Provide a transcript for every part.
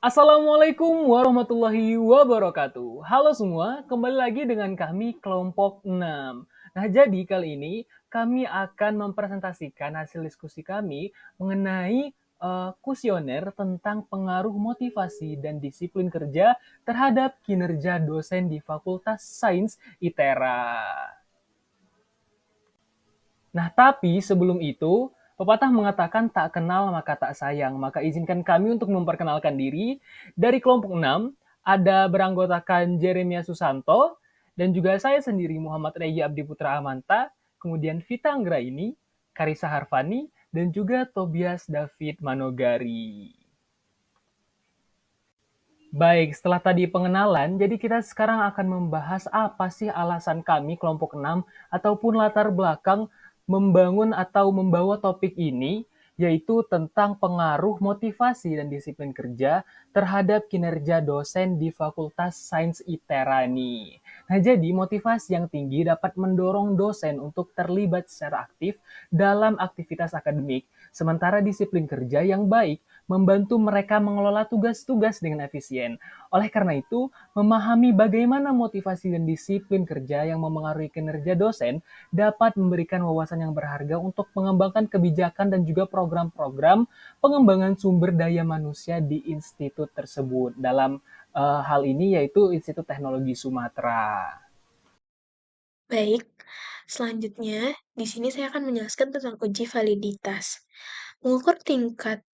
Assalamualaikum warahmatullahi wabarakatuh. Halo semua, kembali lagi dengan kami kelompok 6. Nah, jadi kali ini kami akan mempresentasikan hasil diskusi kami mengenai kuesioner tentang pengaruh motivasi dan disiplin kerja terhadap kinerja dosen di Fakultas Sains ITERA. Nah, tapi sebelum itu, pepatah mengatakan tak kenal maka tak sayang. Maka izinkan kami untuk memperkenalkan diri. Dari kelompok 6, ada beranggotakan Jeremia Susanto, dan juga saya sendiri Muhammad Regi Abdi Putra Amanta, kemudian Vita Anggraini, Karisa Harfani, dan juga Tobias David Manogari. Baik, setelah tadi pengenalan, jadi kita sekarang akan membahas apa sih alasan kami kelompok 6 ataupun latar belakang membangun atau membawa topik ini, yaitu tentang pengaruh motivasi dan disiplin kerja terhadap kinerja dosen di Fakultas Sains ITERA nih. Nah, jadi motivasi yang tinggi dapat mendorong dosen untuk terlibat secara aktif dalam aktivitas akademik, sementara disiplin kerja yang baik membantu mereka mengelola tugas-tugas dengan efisien. Oleh karena itu, memahami bagaimana motivasi dan disiplin kerja yang memengaruhi kinerja dosen dapat memberikan wawasan yang berharga untuk mengembangkan kebijakan dan juga program-program pengembangan sumber daya manusia di institut tersebut. Dalam hal ini yaitu Institut Teknologi Sumatera. Baik, selanjutnya di sini saya akan menjelaskan tentang uji validitas. Mengukur tingkat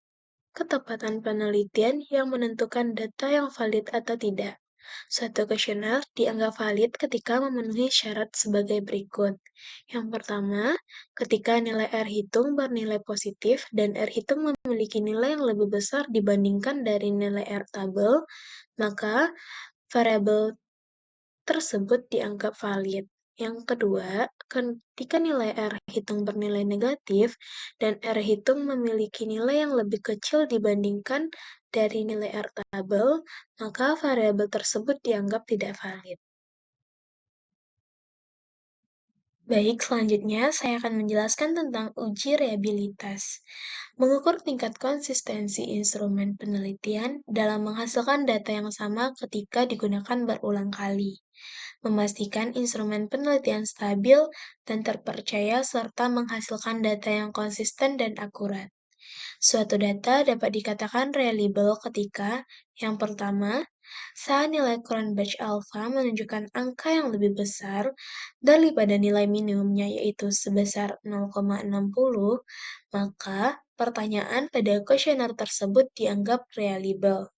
ketepatan penelitian yang menentukan data yang valid atau tidak. Suatu kuesioner dianggap valid ketika memenuhi syarat sebagai berikut. Yang pertama, ketika nilai R hitung bernilai positif dan R hitung memiliki nilai yang lebih besar dibandingkan dari nilai R tabel, maka variabel tersebut dianggap valid. Yang kedua, ketika nilai R hitung bernilai negatif dan R hitung memiliki nilai yang lebih kecil dibandingkan dari nilai R tabel, maka variabel tersebut dianggap tidak valid. Baik, selanjutnya saya akan menjelaskan tentang uji reliabilitas. Mengukur tingkat konsistensi instrumen penelitian dalam menghasilkan data yang sama ketika digunakan berulang kali. Memastikan instrumen penelitian stabil dan terpercaya serta menghasilkan data yang konsisten dan akurat. Suatu data dapat dikatakan reliable ketika yang pertama, saat nilai Cronbach alpha menunjukkan angka yang lebih besar daripada nilai minimumnya yaitu sebesar 0,60, maka pertanyaan pada kuesioner tersebut dianggap reliable.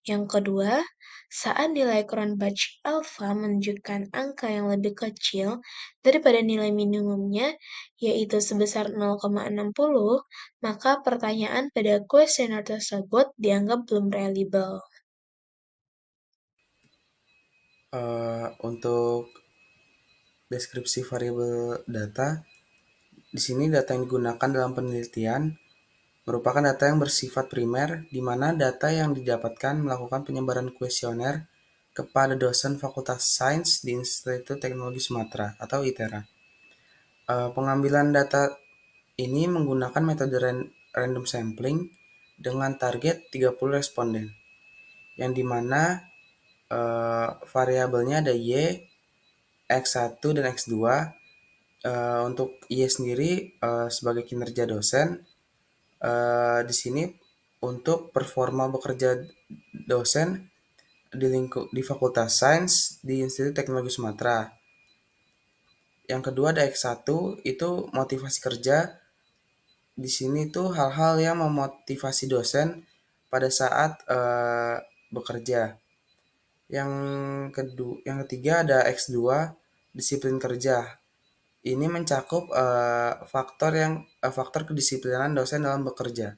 Yang kedua, saat nilai Cronbach alpha menunjukkan angka yang lebih kecil daripada nilai minimumnya, yaitu sebesar 0,60, maka pertanyaan pada kuesioner tersebut dianggap belum reliable. Untuk deskripsi variabel data, di sini data yang digunakan dalam penelitian merupakan data yang bersifat primer, di mana data yang didapatkan melakukan penyebaran kuesioner kepada dosen Fakultas Sains di Institut Teknologi Sumatera atau ITERA. Pengambilan data ini menggunakan metode random sampling dengan target 30 responden, yang dimana variabelnya ada Y, X1 dan X2. Untuk Y sendiri sebagai kinerja dosen, di sini untuk performa bekerja dosen di Fakultas Sains di Institut Teknologi Sumatera. Yang kedua ada X1, itu motivasi kerja. Di sini tuh hal-hal yang memotivasi dosen pada saat bekerja. Yang ketiga ada X2, disiplin kerja. Ini mencakup faktor kedisiplinan dosen dalam bekerja.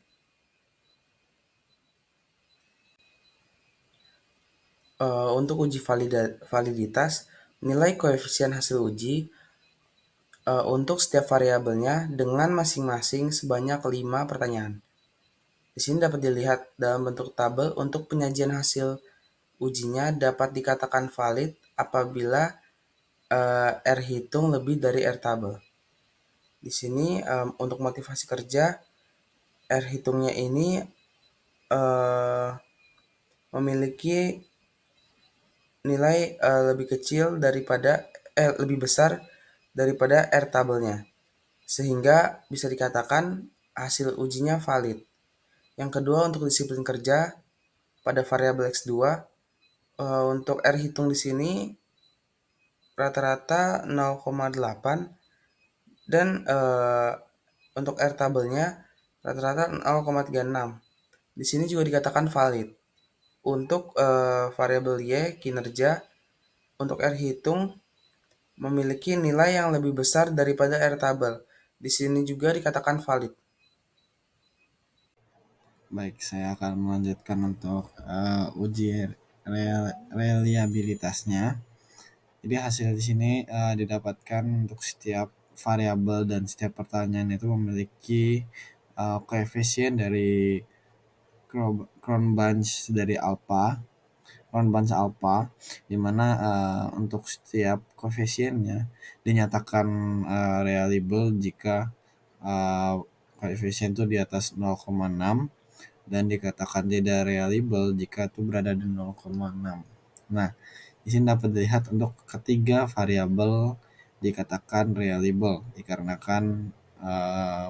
Untuk uji validitas, nilai koefisien hasil uji untuk setiap variabelnya dengan masing-masing sebanyak 5 pertanyaan. Di sini dapat dilihat dalam bentuk tabel untuk penyajian hasil ujinya dapat dikatakan valid apabila R hitung lebih dari R tabel. Di sini untuk motivasi kerja, R hitungnya ini memiliki nilai lebih besar daripada R tabelnya, sehingga bisa dikatakan hasil ujinya valid. Yang kedua, untuk disiplin kerja pada variabel X2, untuk R hitung di sini rata-rata 0,8 dan untuk R tabelnya rata-rata 0,36. Di sini juga dikatakan valid. Untuk variabel Y kinerja, untuk R hitung memiliki nilai yang lebih besar daripada R tabel. Di sini juga dikatakan valid. Baik, saya akan melanjutkan untuk uji reliabilitasnya. Jadi hasil di sini didapatkan untuk setiap variabel dan setiap pertanyaan itu memiliki koefisien dari Cronbunch dari alpha, di mana untuk setiap koefisiennya dinyatakan reliable jika koefisien itu di atas 0,6 dan dikatakan tidak reliable jika itu berada di 0,6. Nah, di sini dapat dilihat untuk ketiga variabel dikatakan reliable dikarenakan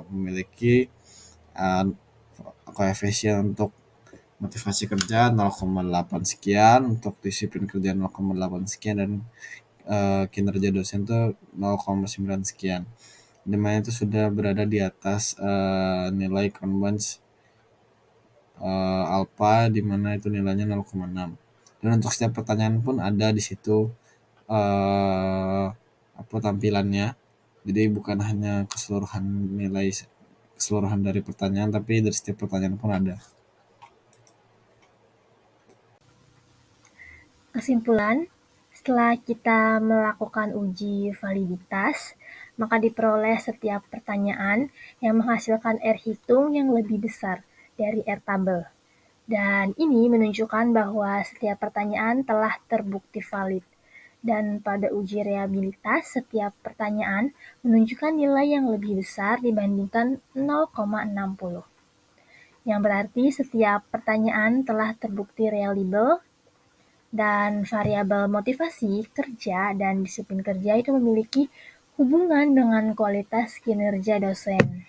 memiliki koefisien untuk motivasi kerja 0,8 sekian, untuk disiplin kerja 0,8 sekian, dan kinerja dosen itu 0,9 sekian. Dimana itu sudah berada di atas nilai Cronbunch alpha, di mana itu nilainya 0,6. Dan untuk setiap pertanyaan pun ada di situ apa tampilannya. Jadi bukan hanya keseluruhan dari pertanyaan, tapi dari setiap pertanyaan pun ada. Kesimpulan, setelah kita melakukan uji validitas, maka diperoleh setiap pertanyaan yang menghasilkan R hitung yang lebih besar dari R tabel. Dan ini menunjukkan bahwa setiap pertanyaan telah terbukti valid. Dan pada uji reliabilitas, setiap pertanyaan menunjukkan nilai yang lebih besar dibandingkan 0,60. Yang berarti setiap pertanyaan telah terbukti reliable, dan variabel motivasi kerja dan disiplin kerja itu memiliki hubungan dengan kualitas kinerja dosen.